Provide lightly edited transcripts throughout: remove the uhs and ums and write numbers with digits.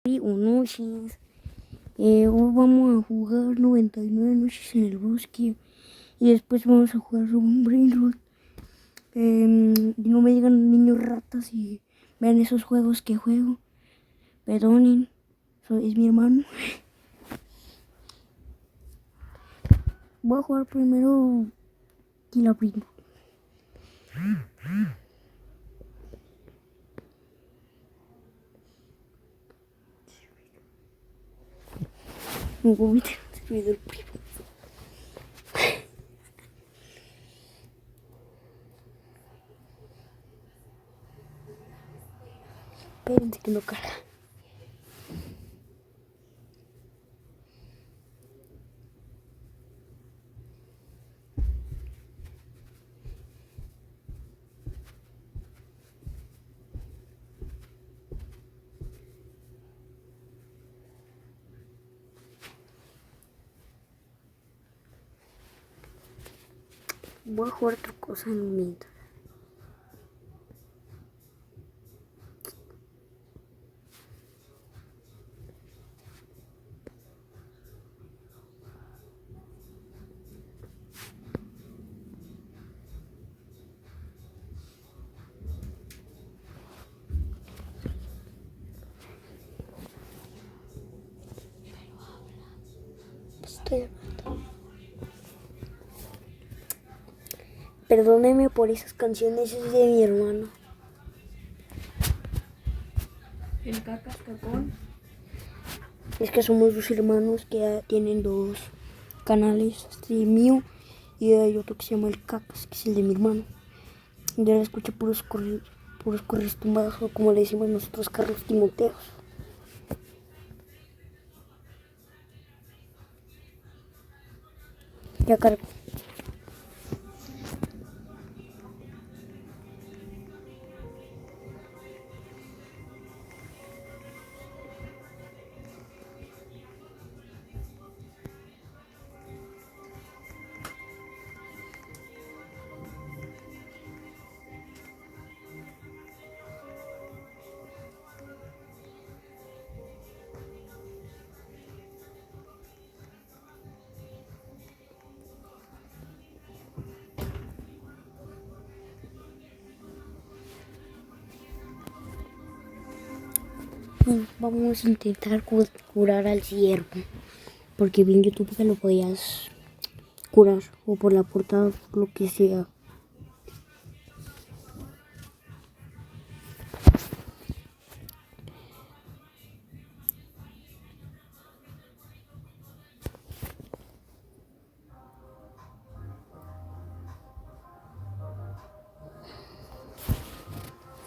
Noches. Hoy vamos a jugar 99 noches en el bosque. Y después vamos a jugar Robo Brain Rot. Y no me digan niños ratas y vean esos juegos que juego. Perdonen, es mi hermano. Voy a jugar primero Killa Primo. No voy a tener el primo. Espérense que no carga. Voy a jugar otra cosa en mientras. Estoy hablando. Perdóneme por esas canciones, es de mi hermano. El Cacas Cacón. Es que somos dos hermanos que tienen dos canales, este mío y hay otro que se llama el Cacas, que es el de mi hermano. Y ahora escucho puros correos tumbados, o como le decimos nosotros, Carlos Timoteos. Ya cargo. Vamos a intentar curar al ciervo, porque vi en YouTube que lo podías curar, o por la portada, por lo que sea.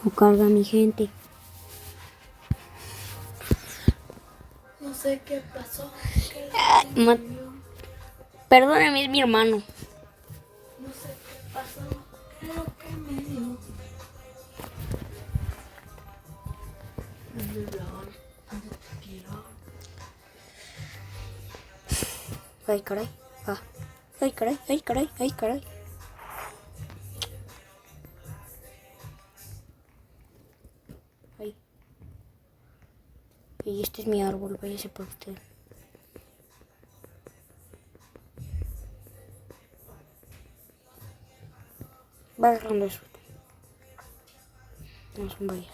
O carga mi gente. No sé qué pasó. Perdóname, es mi hermano. No sé qué pasó. Creo que me dio. Ay, caray. Ay, caray, ay, caray, ay, caray. Ay. Y este es mi árbol, váyase por usted. Va agarrando eso. No son vallas.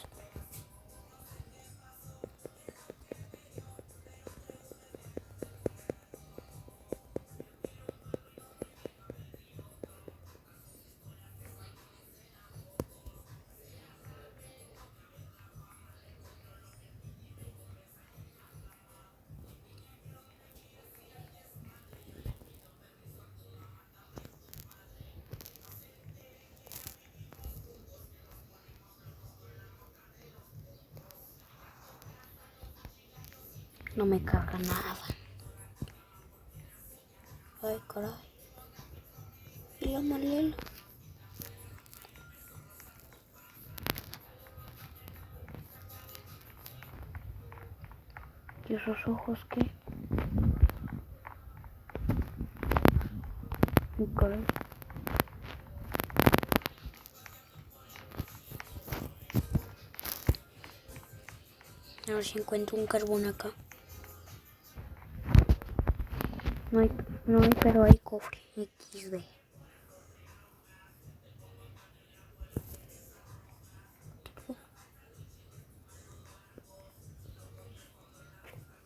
No me carga nada. Ay, caray. ¿Y la Mariela? ¿Y esos ojos qué? Ay, caray. A ver si encuentro un carbón acá. No hay, pero hay cofre. XD.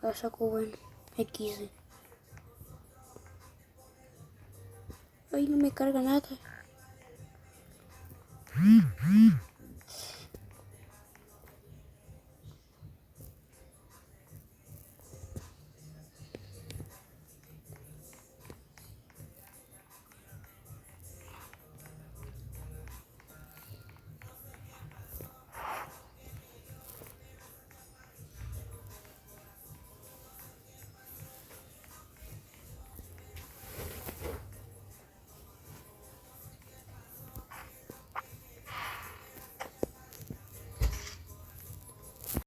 La saco bueno. XD. Ay, no me carga nada.